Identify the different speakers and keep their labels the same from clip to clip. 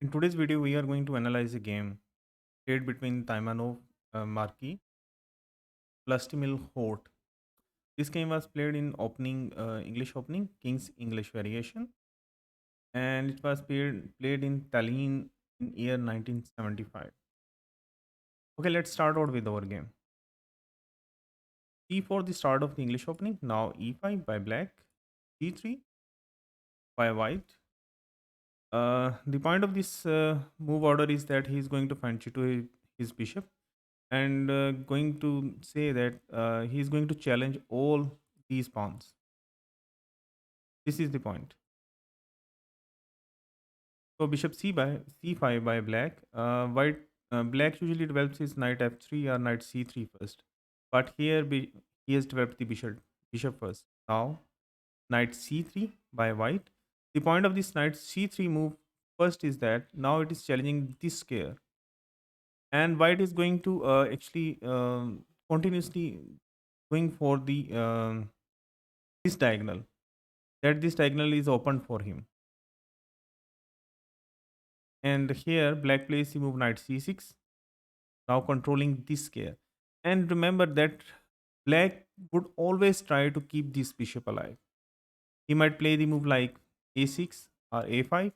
Speaker 1: In today's video, we are going to analyze a game played between Taimanov Marquis Plastimil Hort. This game was played in English opening, King's English variation, and it was played in Tallinn in year 1975. Okay, let's start out with our game. E4, the start of the English opening. Now E5 by black, C3 by white. The point of this move order is that he is going to find to his bishop and going to say that he is going to challenge all these pawns. This is the point. So bishop c5 by black. Black usually develops his knight f3 or knight c3 first, but here he has developed the bishop first. Now knight c3 by white. The point of this knight c3 move first is that now it is challenging this square, and white is going to actually continuously going for the this diagonal, that this diagonal is open for him. And here black plays the move knight c6, now controlling this square. And remember that black would always try to keep this bishop alive. He might play the move like a6 or a5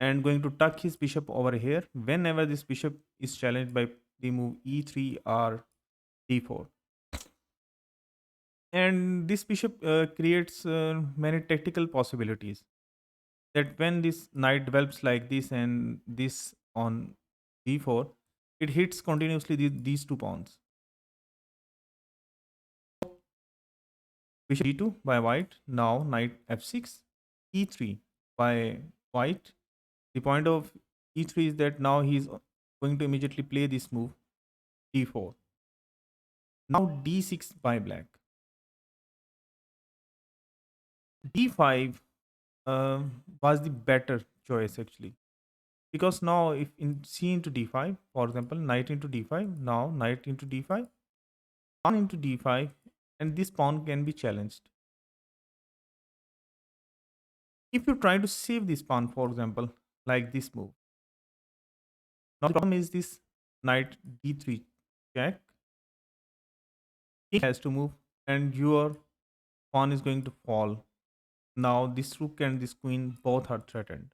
Speaker 1: and going to tuck his bishop over here whenever this bishop is challenged by the move e3 or d4. And this bishop creates many tactical possibilities, that when this knight develops like this and this on d4, it hits continuously these two pawns. Bishop d2 by white. Now knight f6, e3 by white. The point of e3 is that now he is going to immediately play this move d4. Now d6 by black. d5 uh, was the better choice actually, because now if in c into d5, for example, knight into d5, now knight into d5, pawn into d5, and this pawn can be challenged. If you try to save this pawn, for example, like this move, now the problem is this knight d3 check, king has to move, and your pawn is going to fall. Now this rook and this queen both are threatened.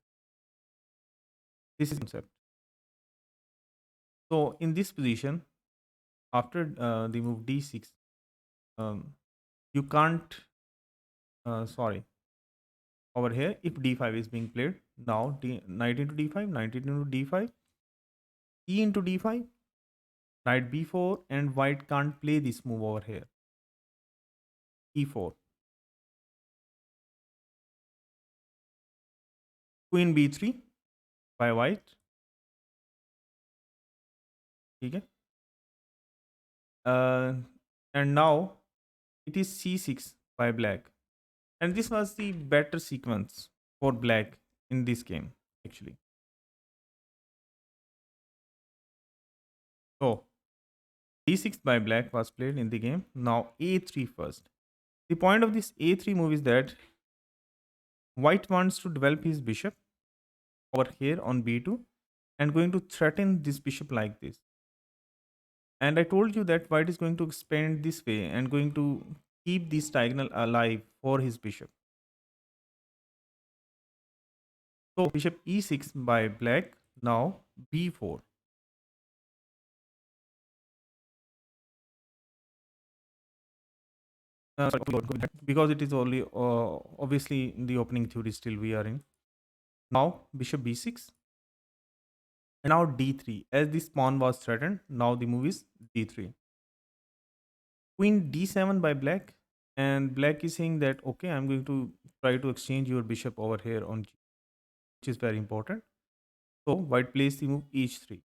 Speaker 1: This is the concept. So in this position, after the move d6, um, you can't sorry, over here if d5 is being played, now knight into d5, knight into d5, e into d5, knight b4, and white can't play this move over here, e4, queen b3 by white. Okay. uh, and now it is c6 by black, and this was the better sequence for black in this game actually. So d6 by black was played in the game. Now a3 first. The point of this a3 move is that white wants to develop his bishop over here on b2 and going to threaten this bishop like this. And I told you that white is going to expand this way and going to keep this diagonal alive for his bishop. So bishop e6 by black, now b4. Because it is only obviously in the opening theory still we are in. Now bishop b6 and now d3. As this pawn was threatened, now the move is d3. Queen d7 by black, and black is saying that okay, I'm going to try to exchange your bishop over here on g, which is very important. So white plays the move h3.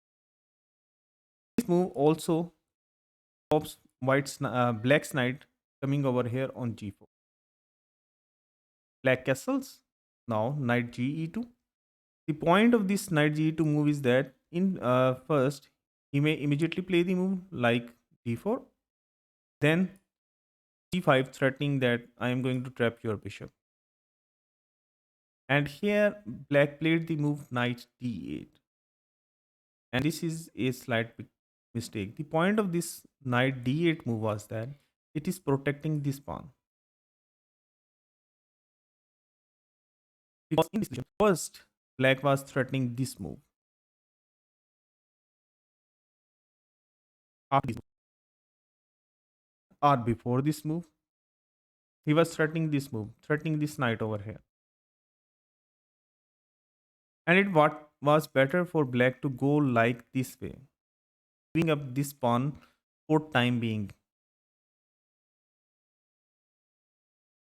Speaker 1: This move also stops black's knight coming over here on g4. Black castles. Now knight ge2. The point of this knight ge2 move is that in first he may immediately play the move like d4, then c5 threatening that I am going to trap your bishop. And here black played the move knight d8. And this is a slight mistake. The point of this knight d8 move was that it is protecting this pawn. Because in this position, first black was threatening this move. After this move, or before this move, he was threatening this move, threatening this knight over here. And it what was better for black to go like this way, giving up this pawn for time being.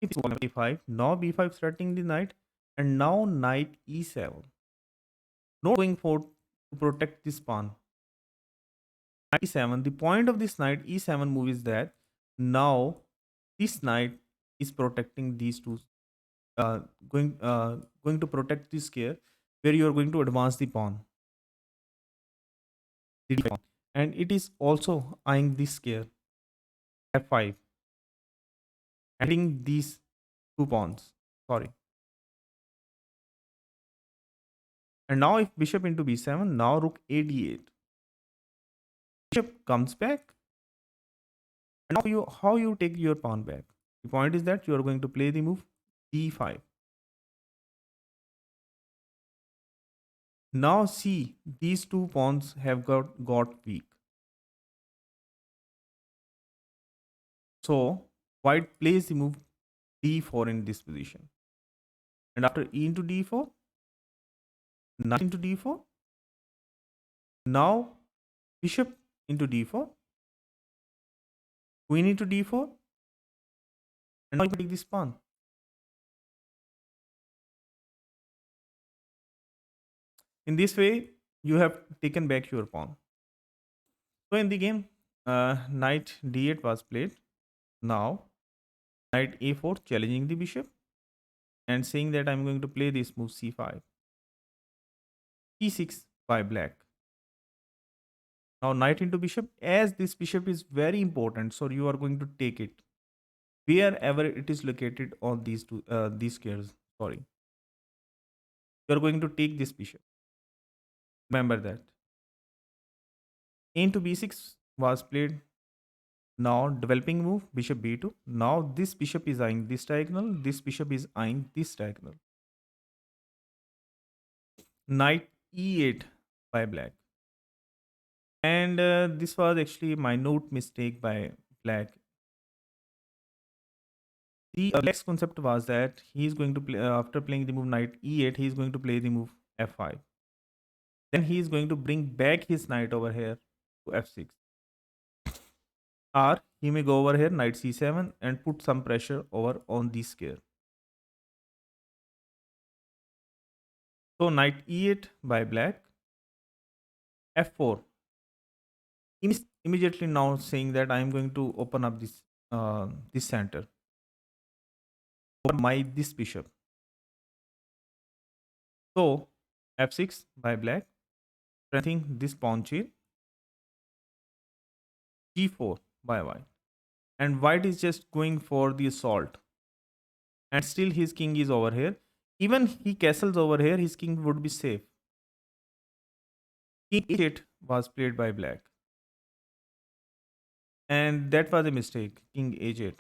Speaker 1: If b5, now b5 threatening the knight, and now knight e7. Not going for to protect this pawn. Knight e7. The point of this knight e7 move is that now this knight is protecting these two, uh, going to protect this square where you are going to advance the pawn, the d5 pawn. And it is also eyeing this square f5 and hitting these two pawns. Sorry. And now if bishop into b7, now rook a d8. Bishop comes back. And now how you take your pawn back? The point is that you are going to play the move d5. Now see, these two pawns have got weak. So white plays the move d4 in this position. And after e into d4, knight into d4, now bishop into d4, queen into d4, and now you take this pawn. In this way, you have taken back your pawn. So in the game, knight d8 was played. Now knight a4 challenging the bishop and saying that I'm going to play this move c5. e6 by black. Now knight into bishop, as this bishop is very important, so you are going to take it wherever it is located on these squares. Sorry, you are going to take this bishop. Remember that. A into b6 was played. Now developing move bishop b2. Now this bishop is eyeing this diagonal. This bishop is eyeing this diagonal. Knight e8 by black. And this was actually a minute mistake by black. The black's concept was that he is going to play after playing the move knight e8. He is going to play the move f5. Then he is going to bring back his knight over here to f6. Or he may go over here knight c7 and put some pressure over on the square. So knight e8 by black, f4. Immediately now saying that I am going to open up this center over this bishop. So f6 by black, strengthening this pawn chain. g4 by white, and white is just going for the assault, and still his king is over here. Even he castles over here, his king would be safe. King h8 was played by black, and that was a mistake. King h8.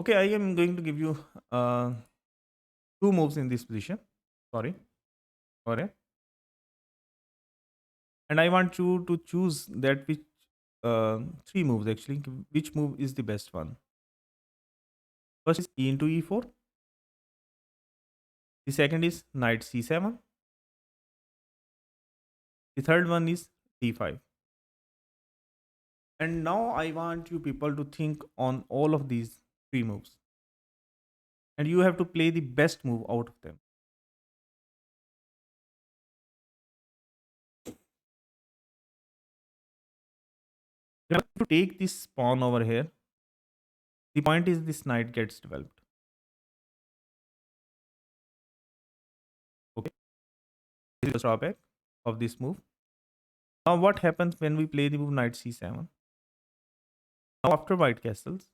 Speaker 1: Okay, I am going to give you two moves in this position. Sorry, sorry, and I want you to choose that which three moves actually. Which move is the best one? First is e into e4. The second is knight c7. The third one is d5. And now I want you people to think on all of these three moves. And you have to play the best move out of them. You have to take this pawn over here. The point is this knight gets developed. Okay. This is the drawback of this move. Now what happens when we play the move knight c7? Now after white castles,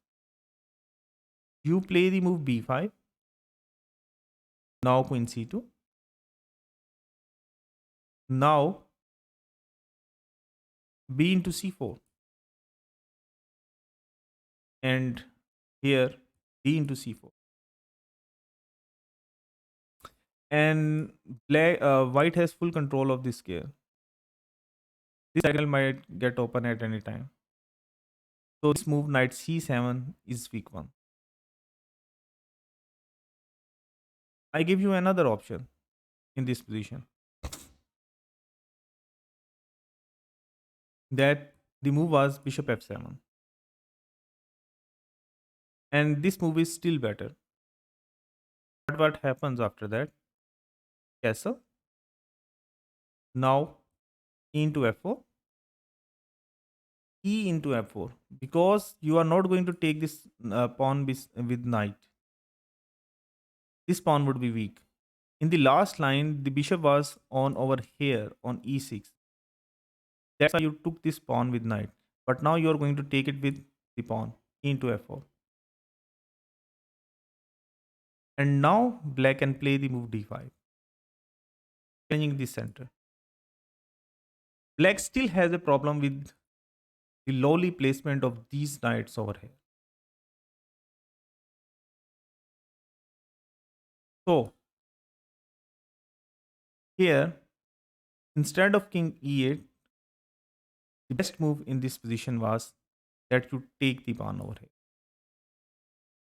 Speaker 1: you play the move b5. Now queen c2. Now b into c4, and here d into c4. And white has full control of this square. This diagonal might get open at any time. So this move knight c7 is weak one. I give you another option in this position, that the move was bishop f7, and this move is still better. But what happens after that? Castle. Now e into f4, e into f4, because you are not going to take this pawn with knight. This pawn would be weak. In the last line, the bishop was on over here on e6. That's why you took this pawn with knight. But now you are going to take it with the pawn e into f4. And now black can play the move d5, changing the center. Black still has a problem with the lowly placement of these knights over here. So here, instead of king e8, the best move in this position was that you take the pawn over here.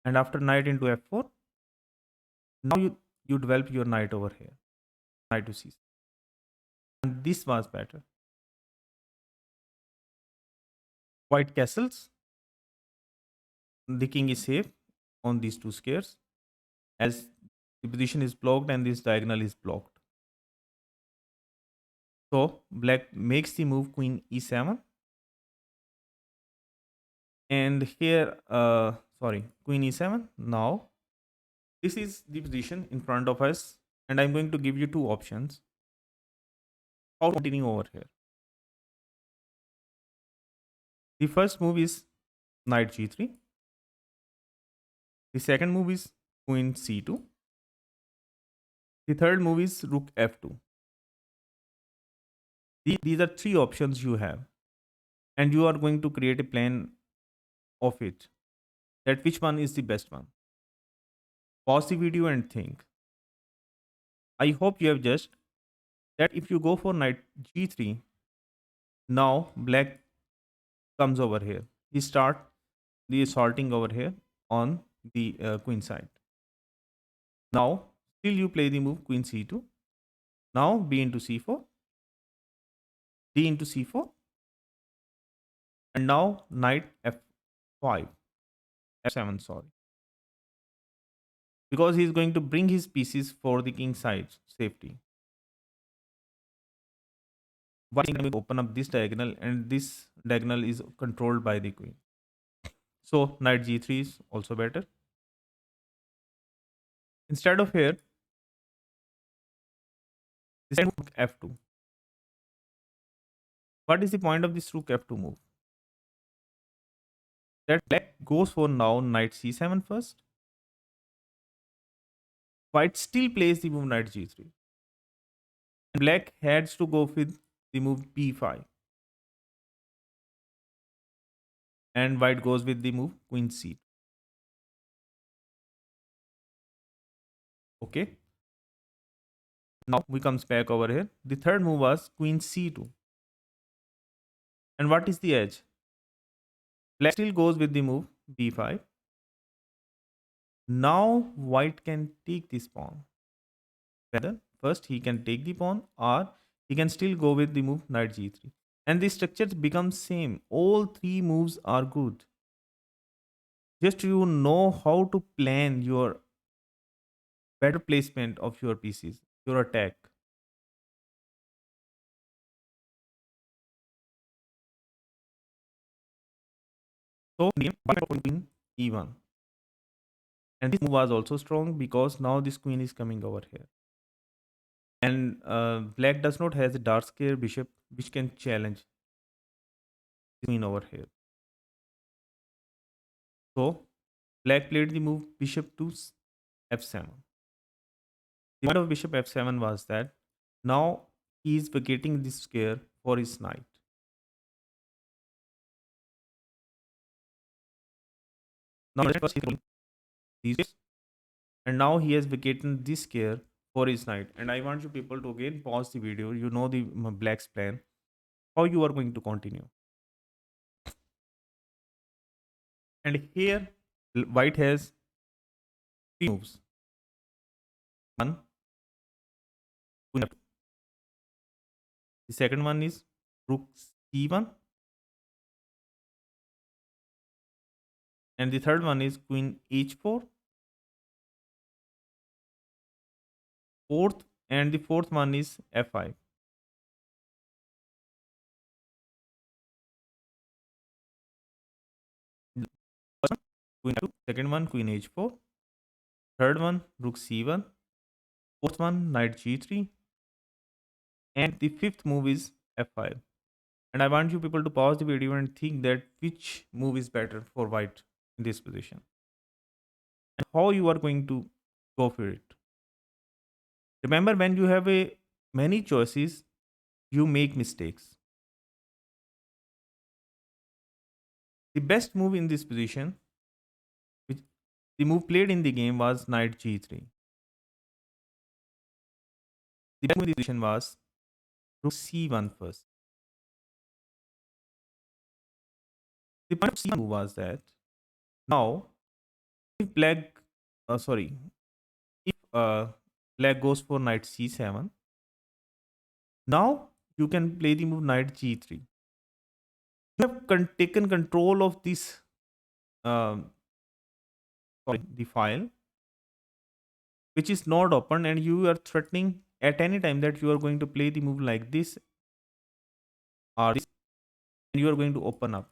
Speaker 1: And after knight into f4, now you develop your knight over here, knight to c6. And this was better. White castles, the king is safe on these two squares, as the position is blocked and this diagonal is blocked. So black makes the move queen e7, and here sorry, queen e7. Now this is the position in front of us, and I'm going to give you two options how to continue over here. The first move is knight g3. The second move is queen c2. The third move is rook f2. These are three options you have, and you are going to create a plan of it, that which one is the best one. Pause the video and think. I hope you have just that if you go for knight g3, now black comes over here. He start the assaulting over here on the queen side. Now still you play the move queen c2. Now b into c4, d into c4, and now knight f5, f7, sorry, because he is going to bring his pieces for the king side's safety. Why will open up this diagonal, and this diagonal is controlled by the queen. So knight g3 is also better. Instead of here, this rook f2. What is the point of this rook f2 move? That black goes for now knight c7 first. White still plays the move knight g3. Black has to go with the move b5. And white goes with the move queen c2. Okay. Now we comes back over here. The third move was queen c2. And what is the edge? Black still goes with the move b5. Now white can take this pawn. Whether first he can take the pawn, or he can still go with the move knight g3. And the structures become same. All three moves are good. Just you know how to plan your better placement of your pieces, your attack. So queen e1. And this move was also strong because now this queen is coming over here. And black does not has a dark square bishop which can challenge the queen over here. So black played the move bishop to f7. The point of bishop f7 was that now he is vacating this square for his knight. Now first he these squares, and now he has vacated this square for his knight. And I want you people to again pause the video. You know the black's plan, how you are going to continue. And here white has three moves. One, queen f2. The second one is rook c1, and the third one is queen h4. Fourth, and the fourth one is f5. First one, queen f2. Second one, queen h4. Third one, rook c1. Fourth one, knight g3. And the fifth move is f5. And I want you people to pause the video and think that which move is better for white in this position and how you are going to go for it. Remember, when you have a many choices, you make mistakes. The best move in this position, which the move played in the game, was knight g3. The best move in this position was rook c1 first. The point of c1 move was that now if black, sorry, if black goes for knight c7, now you can play the move knight g3. You have taken control of this, um, sorry, the file, which is not open, and you are threatening at any time that you are going to play the move like this or this, and you are going to open up.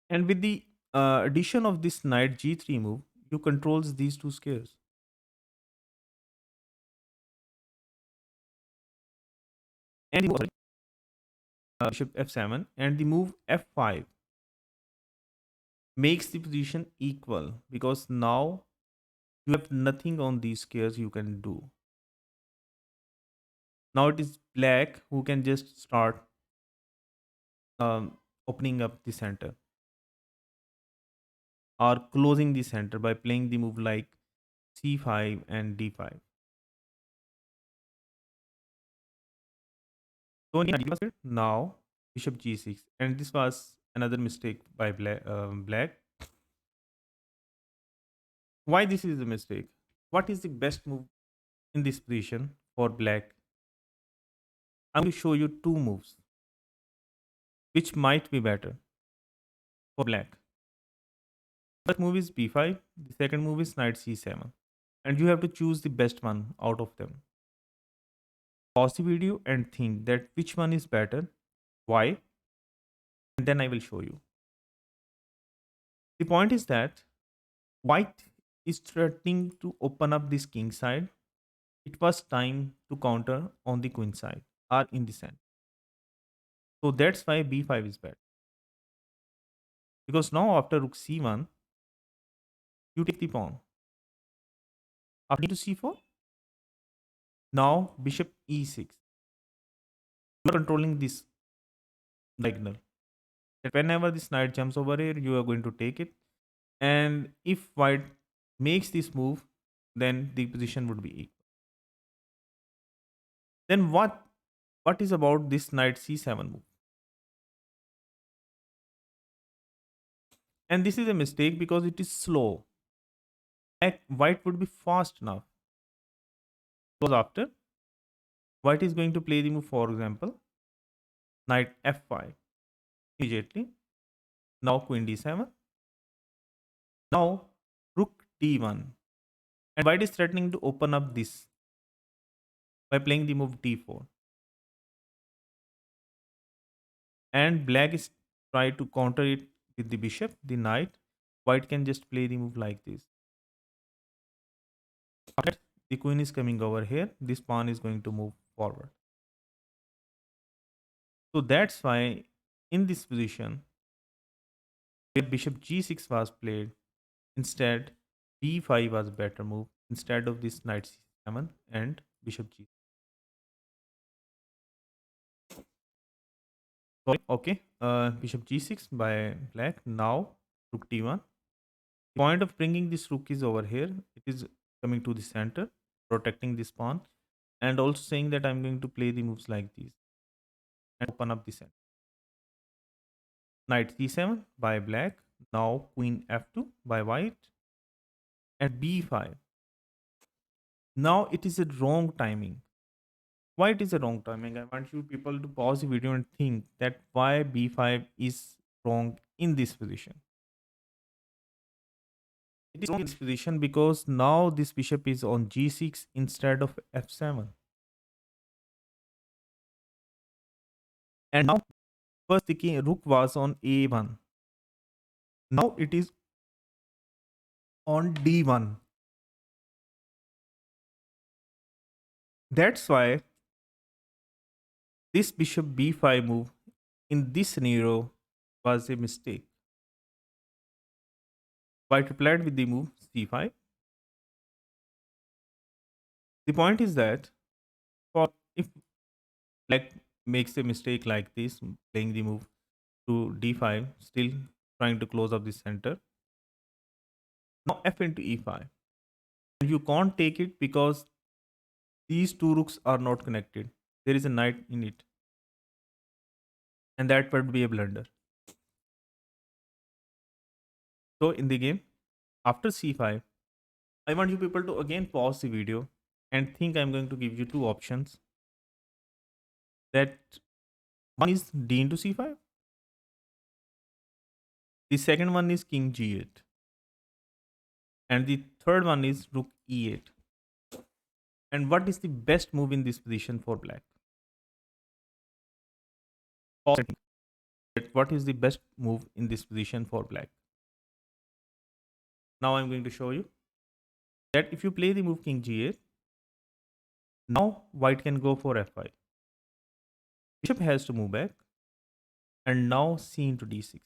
Speaker 1: And with the addition of this knight g3 move, you controls these two squares. And the move, bishop f7, and the move f5 makes the position equal, because now you have nothing on these squares you can do. Now it is black who can just start opening up the center or closing the center by playing the move like c5 and d5. So now bishop g6, and this was another mistake by black. Why this is a mistake? What is the best move in this position for black? I'm going to show you two moves which might be better for black. First move is b5, the second move is knight c7, and you have to choose the best one out of them. Pause the video and think that which one is better, why, and then I will show you. The point is that white is threatening to open up this king side. It was time to counter on the queen side or in the center. So that's why b5 is better. Because now after rook c1, you take the pawn. After to c4, now bishop e6. You are controlling this diagonal. That whenever this knight jumps over here, you are going to take it. And if white makes this move, then the position would be equal. Then what is about this knight c7 move? And this is a mistake because it is slow. White would be fast enough. Because after, white is going to play the move, for example, knight f5 immediately. Now queen d7. Now rook d1. And white is threatening to open up this by playing the move d4. And black is trying to counter it with the bishop, the knight. White can just play the move like this. After the queen is coming over here, this pawn is going to move forward. So that's why in this position, where bishop g6 was played, instead b5 was a better move instead of this knight c7 and bishop g. Sorry, okay. Bishop g6 by black. Now rook d1. The point of bringing this rook is over here. It is coming to the center, protecting this pawn, and also saying that I'm going to play the moves like these and open up the center. Knight c7 by black. Now queen f2 by white and b5. Now it is a wrong timing. Why it is a wrong timing? I want you people to pause the video and think that why b5 is wrong in this position. It is wrong in this position because now this bishop is on g6 instead of f7. And now first the king rook was on a1. Now it is on d1. That's why this bishop b5 move in this scenario was a mistake. White replied with the move c5. The point is that for if black makes a mistake like this, playing the move to d5, still trying to close up the center. Now f into e5. And you can't take it because these two rooks are not connected. There is a knight in it. And that would be a blunder. So in the game, after c5, I want you people to again pause the video and think I'm going to give you two options. That one is d into c5. The second one is king g8. And the third one is rook e8. And what is the best move in this position for black? Pause and think. What is the best move in this position for black? Now I'm going to show you that if you play the move king g8, now white can go for f5. Bishop has to move back. And now c into d6.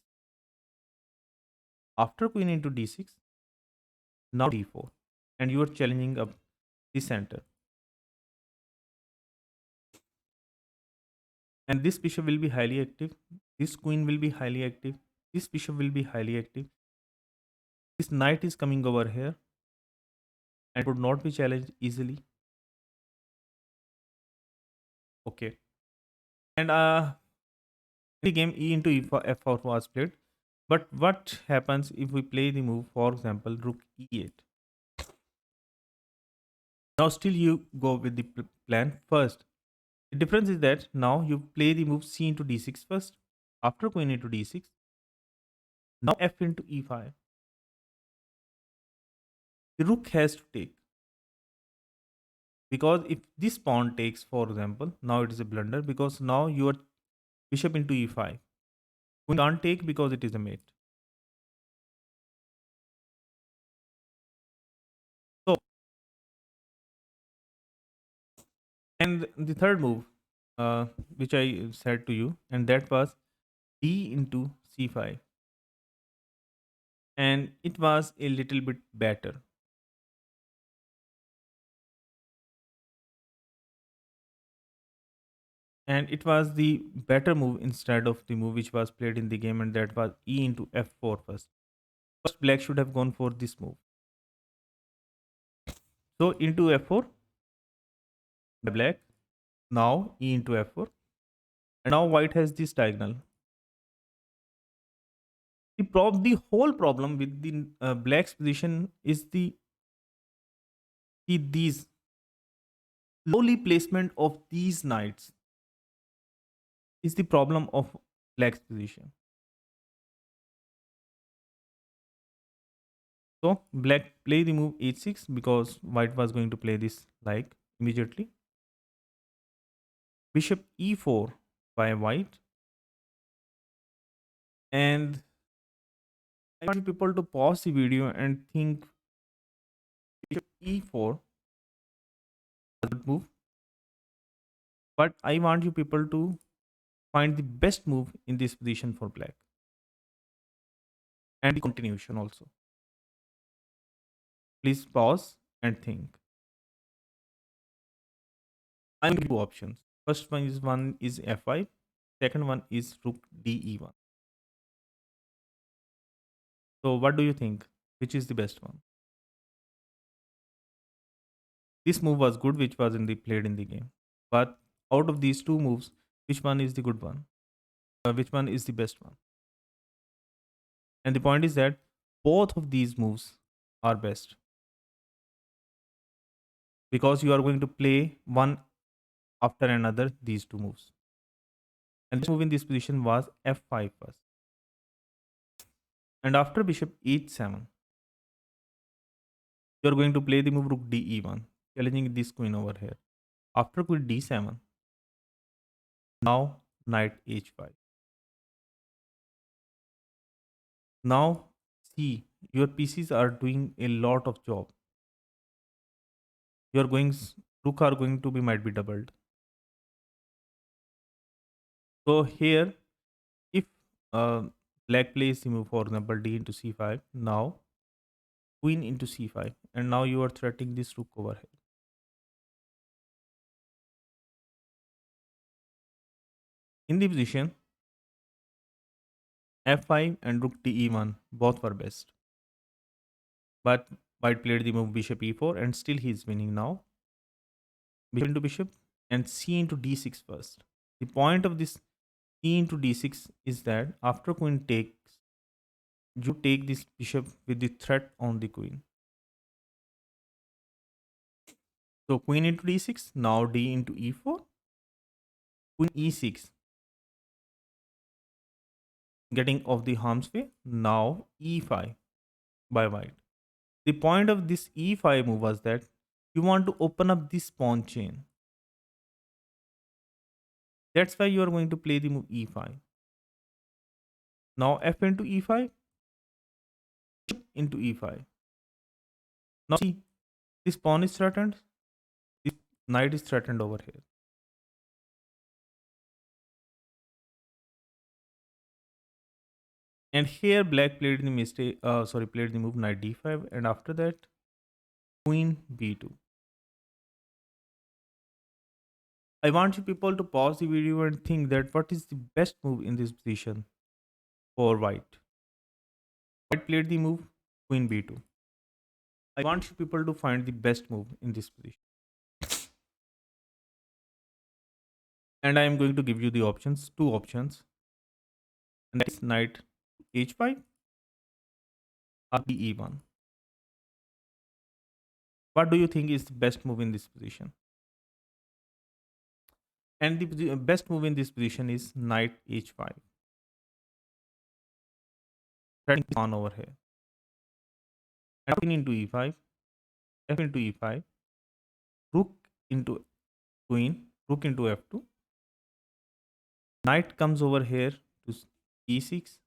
Speaker 1: After queen into d6, now d4. And you are challenging up the center. And this bishop will be highly active. This queen will be highly active. This bishop will be highly active. This knight is coming over here and would not be challenged easily. Okay. And the game e into f4 was played. But what happens if we play the move, for example, rook e8? Now still you go with the plan first. The difference is that now you play the move c into d6 first. After queen into d6, now f into e5. The rook has to take. Because if this pawn takes, for example, now it is a blunder because now your bishop into e5. We can't take because it is a mate. So, and the third move, which I said to you, and that was d into c5. And it was a little bit better. And it was the better move instead of the move which was played in the game, and that was e into f4 first. First, black should have gone for this move. So into f4 by black. Now e into f4. And now white has this diagonal. The whole problem with the black's position is these lowly placement of these knights is the problem of black's position. So black play the move h6 because white was going to play this like immediately. Bishop e4 by white. And I want people to pause the video and think bishop e4 is a good move. But I want you people to find the best move in this position for black. And the continuation also. Please pause and think. I'm giving you two options. First one is f5. Second one is rook de1. So what do you think? Which is the best one? This move was good, which was in the played in the game. But out of these two moves, which one is the good one? Which one is the best one? And the point is that both of these moves are best because you are going to play one after another these two moves. And this move in this position was f5 first. And after bishop h7, you are going to play the move rook de1, challenging this queen over here. After queen d7, now knight h5. Now see, your pieces are doing a lot of job. Your goings rook are going to be might be doubled. So here, if uh, black plays the move, for example, d into c5, now queen into c5, and now you are threatening this rook over here. In the position, f5 and rook de1 both were best, but white played the move bishop e4, and still he is winning now. Bishop into bishop and c into d6 first. The point of this c into d6 is that after queen takes, you take this bishop with the threat on the queen. So queen into d6, now d into e4, queen e6, getting off the harm's way, now e5 by white. The point of this e5 move was that you want to open up this pawn chain. That's why you are going to play the move e5. Now f into e5, into e5. Now see, this pawn is threatened, this knight is threatened over here. And here black played the mistake, played the move knight d5, and after that queen b2. I want you people to pause the video and think that what is the best move in this position for white. White played the move queen b2. I want you people to find the best move in this position. And I am going to give you the options, two options. And that is knight h5 or e1. What do you think is the best move in this position? And the best move in this position is knight h5. Threatening pawn over here. And queen into e5, f into e5, rook into queen, rook into f2. Knight comes over here to e6,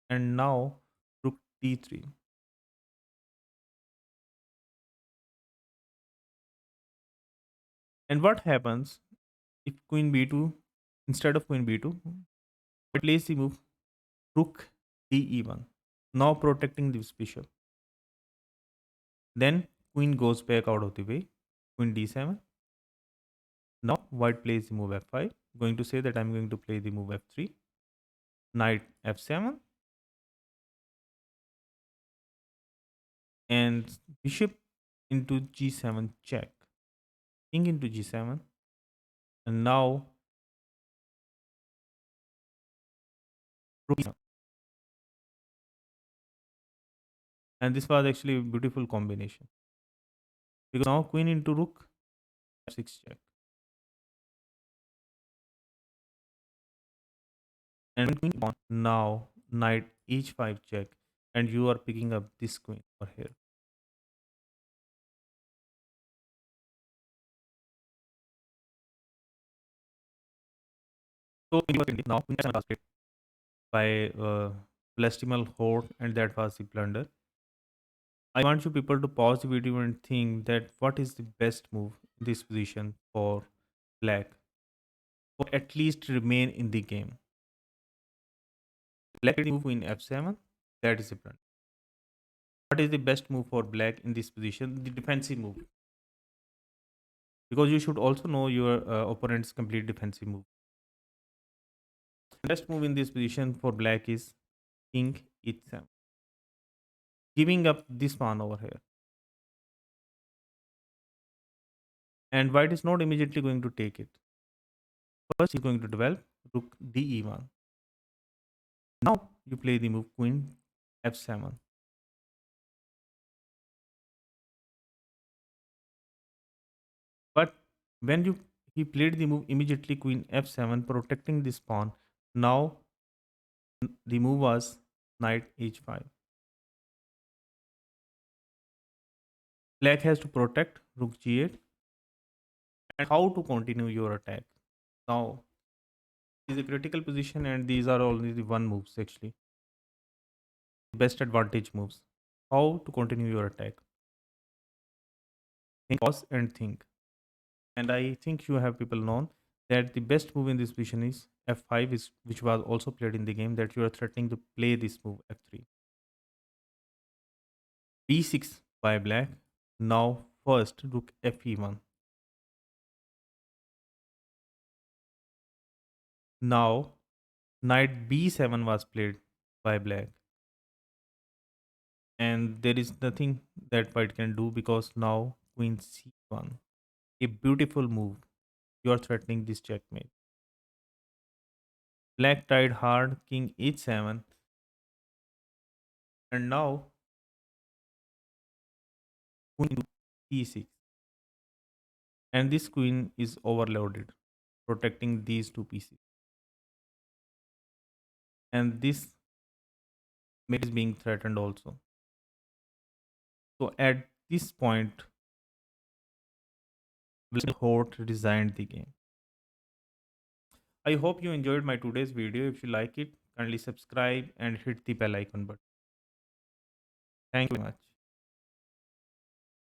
Speaker 1: and now rook d3. And what happens if queen b2, instead of queen b2, it plays the move rook de1, now protecting this bishop. Then queen goes back out of the way, queen d7. Now white plays the move f5, going to say that I'm going to play the move f3, knight f7, and bishop into g7 check, king into g7, and now rook e7. And this was actually a beautiful combination because now queen into rook f6 check, and queen pawn, now knight h5 check, and you are picking up this queen over here. So now queen was casted by Celestial Horde, and that was the blunder. I want you people to pause the video and think that what is the best move in this position for black, or at least remain in the game. Black move in f7, that is a blunder. What is the best move for black in this position? The defensive move, because you should also know your opponent's complete defensive move. The best move in this position for black is king h7, giving up this pawn over here. And white is not immediately going to take it. First, he's going to develop rook de1. Now you play the move queen f7. But when you he played the move immediately queen f7, protecting this pawn. Now the move was knight h5. Black has to protect rook g8. And how to continue your attack? Now is a critical position, and these are only the one moves actually. Best advantage moves. How to continue your attack? Think, pause, and think. And I think you have people known that the best move in this position is f5, is which was also played in the game, that you are threatening to play this move f3. b6 by black. Now first rook fe1. Now knight b7 was played by black, and there is nothing that white can do because now queen c1. A beautiful move. You are threatening this checkmate. Black tried hard, king h7, and now queen e6. And this queen is overloaded, protecting these two pieces. And this mate is being threatened also. So at this point, Hort resigned the game. I hope you enjoyed my today's video. If you like it, kindly subscribe and hit the bell icon button. Thank you very much.